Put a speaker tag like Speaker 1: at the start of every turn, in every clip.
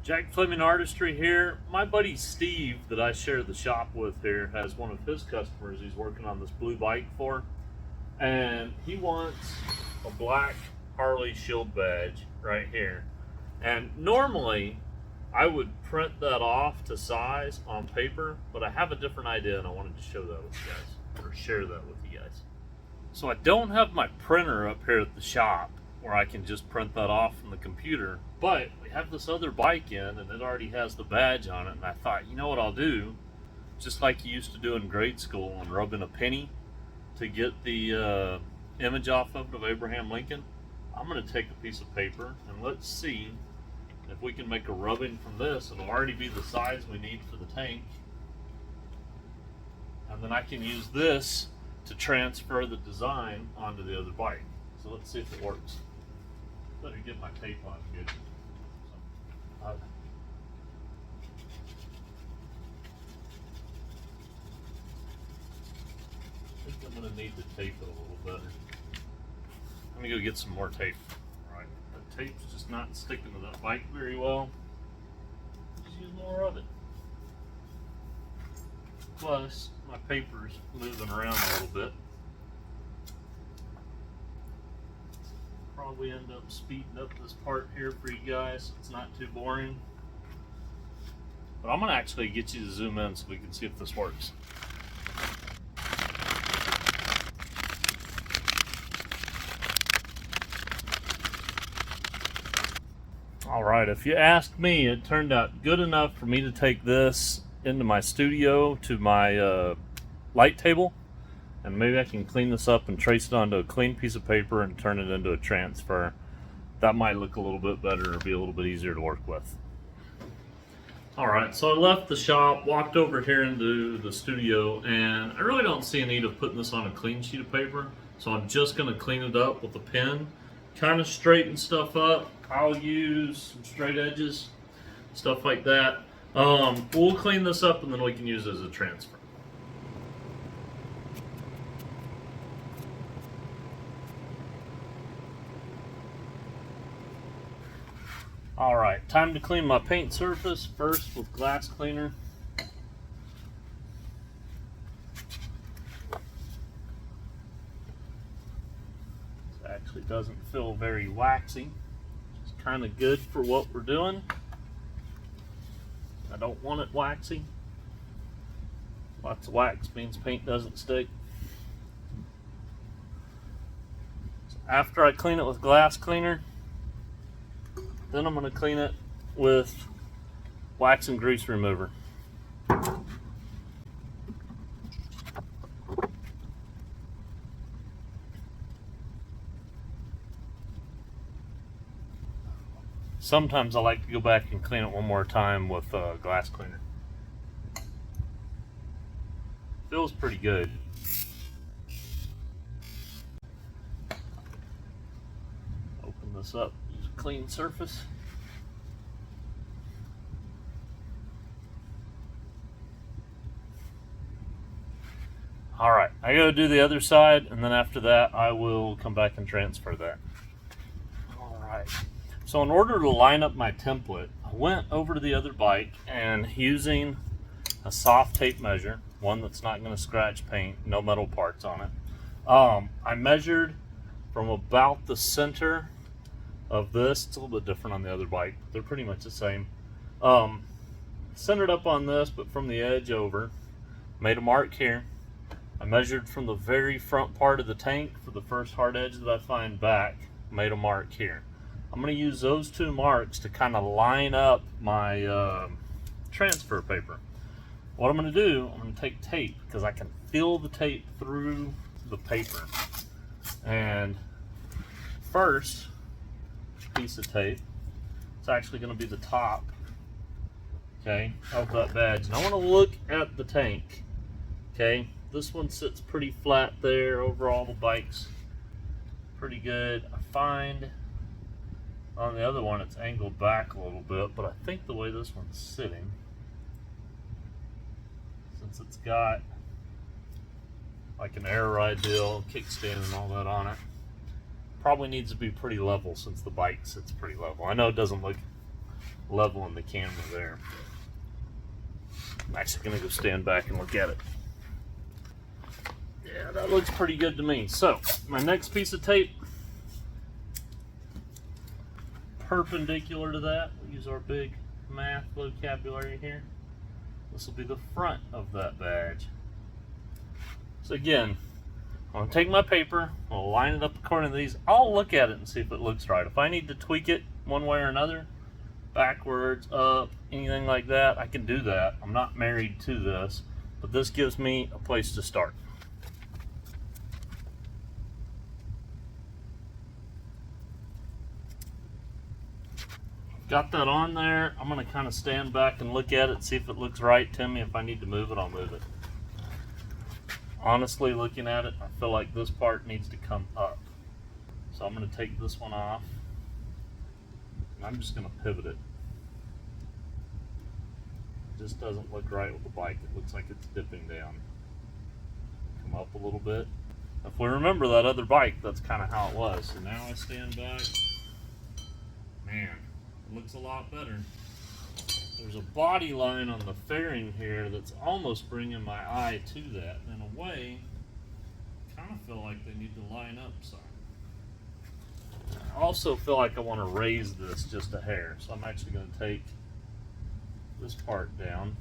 Speaker 1: Jack Fleming Artistry here. My buddy Steve that I share the shop with here has one of his customers he's working on this blue bike for, and he wants a black Harley shield badge right here. And normally I would print that off to size on paper, but I have a different idea and I wanted to show that with you guys, or share that with you guys. So I don't have my printer up here at the shop where I can just print that off from the computer, but we have this other bike in and it already has the badge on it, and I thought, you know what I'll do, just like you used to do in grade school and rub in a penny to get the image off of Abraham Lincoln. I'm going to take a piece of paper and let's see if we can make a rubbing from this. It'll already be the size we need for the tank, and then I can use this to transfer the design onto the other bike. So let's see if it works. Better get my tape on good. I think I'm going to need to tape it a little better. Let me go get some more tape. All right, that tape's just not sticking to that bike very well. Just use more of it. Plus, my paper's moving around a little bit. Probably end up speeding up this part here for you guys so it's not too boring. But I'm going to actually get you to zoom in so we can see if this works. Alright, if you ask me, it turned out good enough for me to take this into my studio to my light table, and maybe I can clean this up and trace it onto a clean piece of paper and turn it into a transfer. That might look a little bit better or be a little bit easier to work with. Alright, so I left the shop, walked over here into the studio, and I really don't see a need of putting this on a clean sheet of paper, so I'm just going to clean it up with a pen, kind of straighten stuff up. I'll use some straight edges, stuff like that. We'll clean this up and then we can use it as a transfer. Alright, time to clean my paint surface first with glass cleaner. This actually doesn't feel very waxy. It's kind of good for what we're doing. I don't want it waxy. Lots of wax means paint doesn't stick. So after I clean it with glass cleaner, then I'm going to clean it with wax and grease remover. Sometimes I like to go back and clean it one more time with glass cleaner. Feels pretty good. Open this up, use a clean surface. Alright, I gotta do the other side, and then after that I will come back and transfer that. Alright. So in order to line up my template, I went over to the other bike and using a soft tape measure, one that's not going to scratch paint, no metal parts on it, I measured from about the center of this. It's a little bit different on the other bike, but they're pretty much the same. Centered up on this, but from the edge over, made a mark here. I measured from the very front part of the tank for the first hard edge that I find back, made a mark here. I'm going to use those two marks to kind of line up my transfer paper. What I'm going to do, I'm going to take tape because I can feel the tape through the paper. And first piece of tape, it's actually going to be the top, okay, of that badge. And I want to look at the tank, okay. This one sits pretty flat there. Overall, the bike's pretty good. I find on the other one, it's angled back a little bit, but I think the way this one's sitting, since it's got like an air ride deal, kickstand and all that on it, probably needs to be pretty level since the bike sits pretty level. I know it doesn't look leveling the camera there. I'm actually gonna go stand back and look at it. Yeah, that looks pretty good to me. So, my next piece of tape, perpendicular to that, we'll use our big math vocabulary here. This will be the front of that badge. So again, I'm gonna take my paper, I'll line it up according to these. I'll look at it and see if it looks right. If I need to tweak it one way or another, backwards, up, anything like that, I can do that. I'm not married to this, but this gives me a place to start. Got that on there. I'm gonna kind of stand back and look at it, see if it looks right to me. If I need to move it, I'll move it. Honestly, looking at it, I feel like this part needs to come up. So I'm going to take this one off, and I'm just going to pivot it. It just doesn't look right with the bike. It looks like it's dipping down. Come up a little bit. If we remember that other bike, that's kind of how it was. So now I stand back. Man, it looks a lot better. There's a body line on the fairing here that's almost bringing my eye to that. In a way, I kind of feel like they need to line up some. I also feel like I want to raise this just a hair. So I'm actually going to take this part down,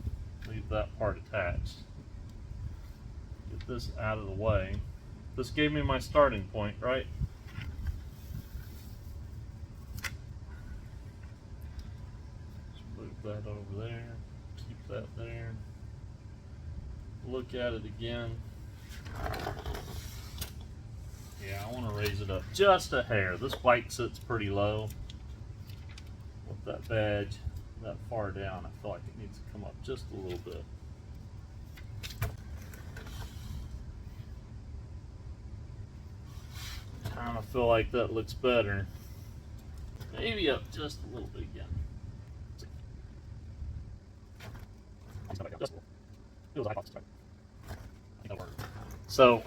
Speaker 1: leave that part attached, get this out of the way. This gave me my starting point, right? That over there, keep that there, look at it again. Yeah, I want to raise it up just a hair. This bike sits pretty low with that badge that far down. I feel like it needs to come up just a little bit. Kind of feel like that looks better. Maybe up just a little bit again. So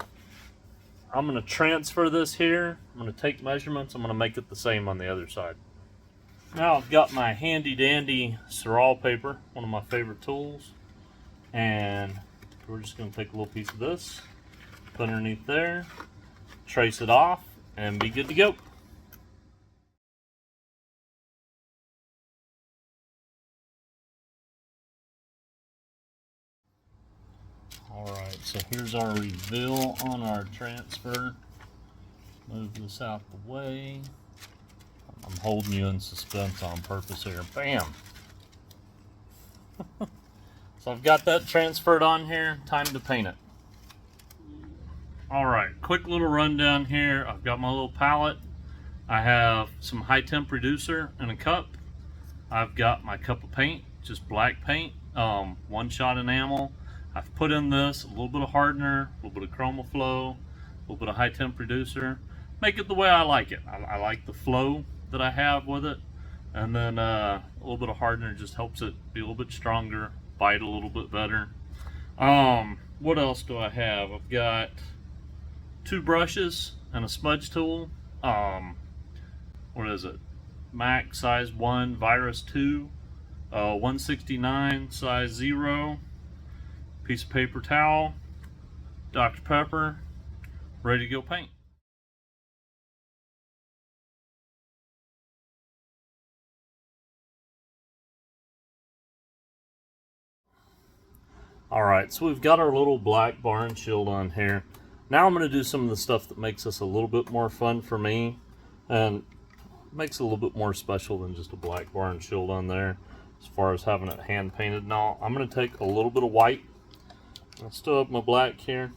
Speaker 1: I'm going to transfer this here. I'm going to take measurements. I'm going to make it the same on the other side. Now I've got my handy dandy Saral paper, one of my favorite tools, and we're just going to take a little piece of this, put it underneath there, trace it off, and be good to go. Alright, so here's our reveal on our transfer. Move this out the way. I'm holding you in suspense on purpose here. Bam! So I've got that transferred on here. Time to paint it. Alright, quick little rundown here. I've got my little palette. I have some high temp reducer in a cup. I've got my cup of paint, just black paint, one shot enamel. I've put in this, a little bit of hardener, a little bit of ChromaFlow, a little bit of high temp reducer. Make it the way I like it. I like the flow that I have with it. And then a little bit of hardener just helps it be a little bit stronger, bite a little bit better. What else do I have? I've got 2 brushes and a smudge tool. What is it? MAC size 1, Virus 2, 169 size 0. Piece of paper towel, Dr. Pepper, ready to go paint. Alright, so we've got our little black barn shield on here. Now I'm going to do some of the stuff that makes this a little bit more fun for me and makes it a little bit more special than just a black barn shield on there as far as having it hand painted and all. I'm going to take a little bit of white. I'll still have my black here.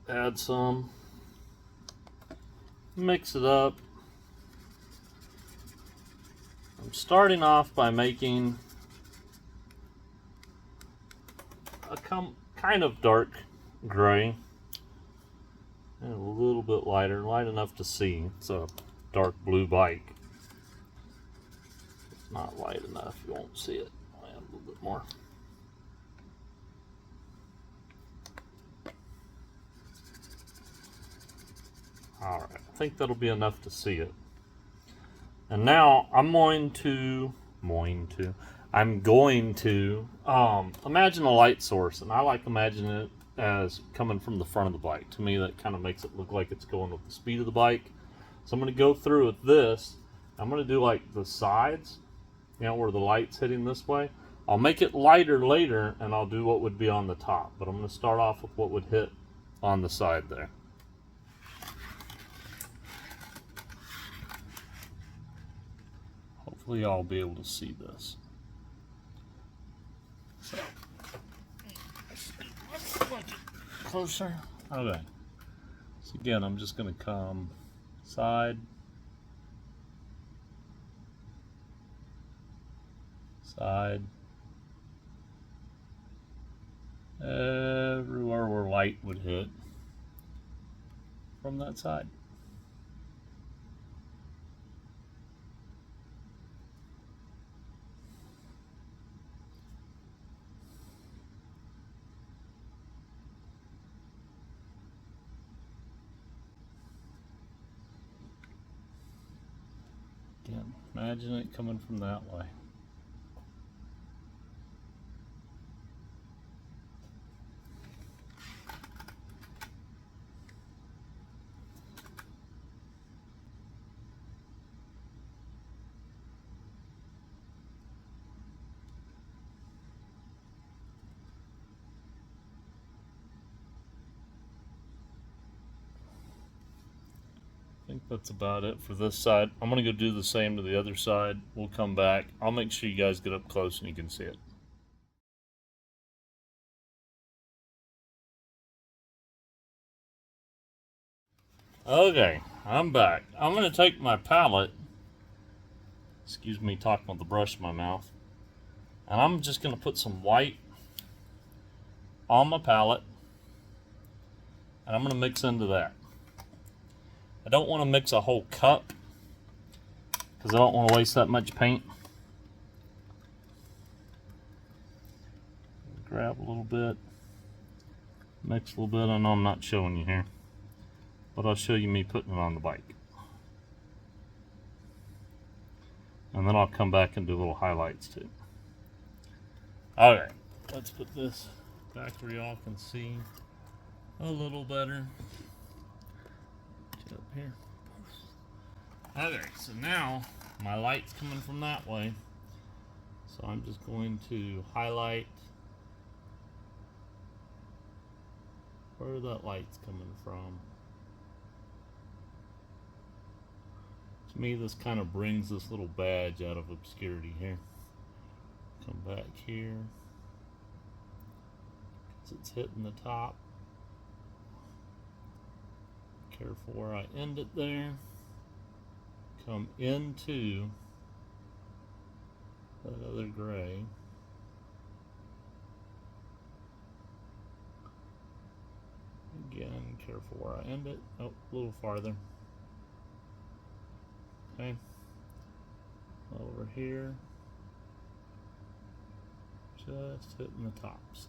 Speaker 1: Add some. Mix it up. I'm starting off by making a kind of dark gray and a little bit lighter, light enough to see. It's a dark blue bike. It's not light enough, you won't see it. I'll add a little bit more. Alright, I think that'll be enough to see it. And now I'm going to imagine a light source, and I like imagining it as coming from the front of the bike. To me, that kind of makes it look like it's going with the speed of the bike. So I'm going to go through with this. I'm going to do like the sides, you know, where the light's hitting this way. I'll make it lighter later, and I'll do what would be on the top. But I'm going to start off with what would hit on the side there. Hopefully y'all will be able to see this. So, closer. Okay. So again, I'm just going to come side, side, everywhere where light would hit from that side. Again, imagine it coming from that way. I think that's about it for this side. I'm going to go do the same to the other side. We'll come back. I'll make sure you guys get up close and you can see it. Okay, I'm back. I'm going to take my palette, excuse me talking with the brush in my mouth, and I'm just going to put some white on my palette, and I'm going to mix into that. I don't want to mix a whole cup because I don't want to waste that much paint. Grab a little bit, mix a little bit. I know I'm not showing you here, but I'll show you me putting it on the bike. And then I'll come back and do little highlights too. Alright, let's put this back where y'all can see a little better. Get up here. Okay, so now my light's coming from that way. So I'm just going to highlight where that light's coming from. To me, this kind of brings this little badge out of obscurity here. Come back here. It's hitting the top. Careful where I end it there. Come into that other gray. Again, careful where I end it. Oh, a little farther. Okay. Over here. Just hitting the tops.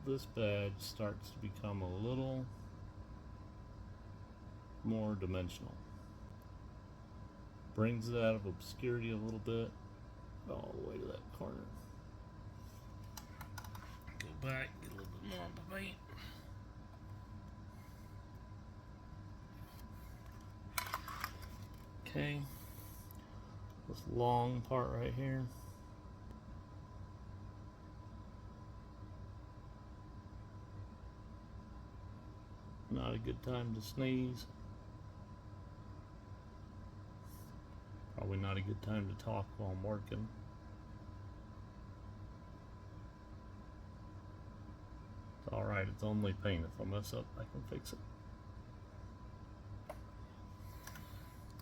Speaker 1: This badge starts to become a little more dimensional. Brings it out of obscurity a little bit, all the way to that corner. Go back, get a little bit more on the paint. Okay, this long part right here. Not a good time to sneeze. Probably not a good time to talk while I'm working. It's alright, it's only paint. If I mess up, I can fix it.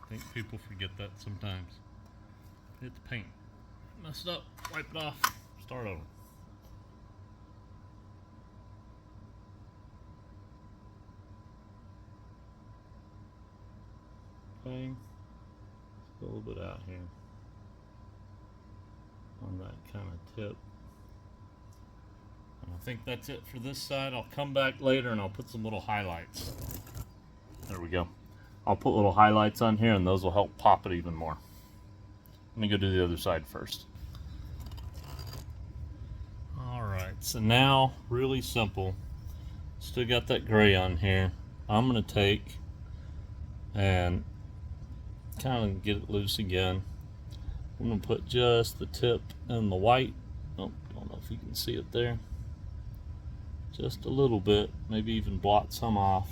Speaker 1: I think people forget that sometimes. Hit the paint. Messed up, wipe it off, start over. Okay, just a little bit out here on that kind of tip. And I think that's it for this side. I'll come back later and I'll put some little highlights. There we go. I'll put little highlights on here and those will help pop it even more. Let me go do the other side first. Alright, so now, really simple. Still got that gray on here. I'm going to take and kind of get it loose again. I'm going to put just the tip in the white. Oh, I don't know if you can see it there. Just a little bit, maybe even blot some off.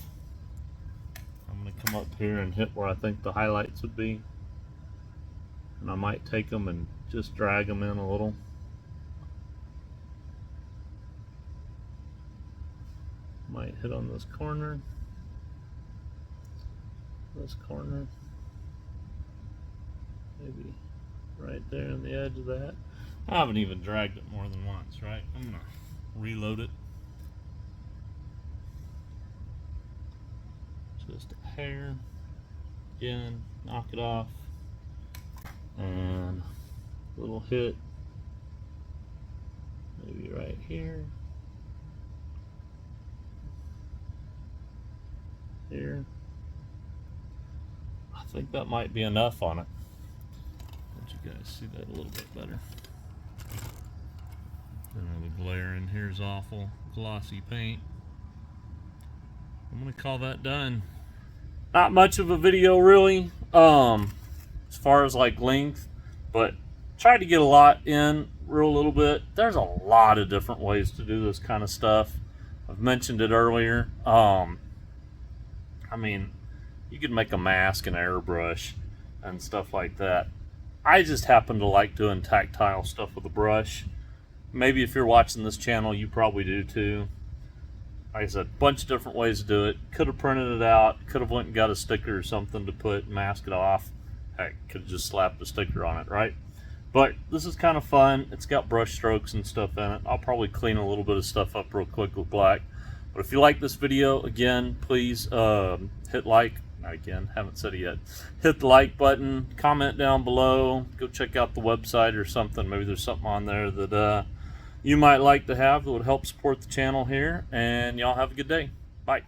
Speaker 1: I'm going to come up here and hit where I think the highlights would be. And I might take them and just drag them in a little. Might hit on this corner. This corner. Maybe right there on the edge of that. I haven't even dragged it more than once, right? I'm going to reload it. Just a hair. Again, knock it off. And a little hit. Maybe right here. Here. I think that might be enough on it. Let you guys see that a little bit better. The glare in here is awful. Glossy paint. I'm gonna call that done. Not much of a video really, as far as like length, but tried to get a lot in real little bit. There's a lot of different ways to do this kind of stuff. I've mentioned it earlier. I mean, you could make a mask and airbrush and stuff like that. I just happen to like doing tactile stuff with a brush. Maybe if you're watching this channel, you probably do too. Like I said, a bunch of different ways to do it. Could have printed it out, could have went and got a sticker or something to put, mask it off. Heck, could have just slapped a sticker on it, right? But this is kind of fun. It's got brush strokes and stuff in it. I'll probably clean a little bit of stuff up real quick with black. But if you like this video, again, please hit like. Not again, haven't said it yet. Hit the like button, comment down below, go check out the website or something. Maybe there's something on there that you might like to have that would help support the channel here. And y'all have a good day. Bye.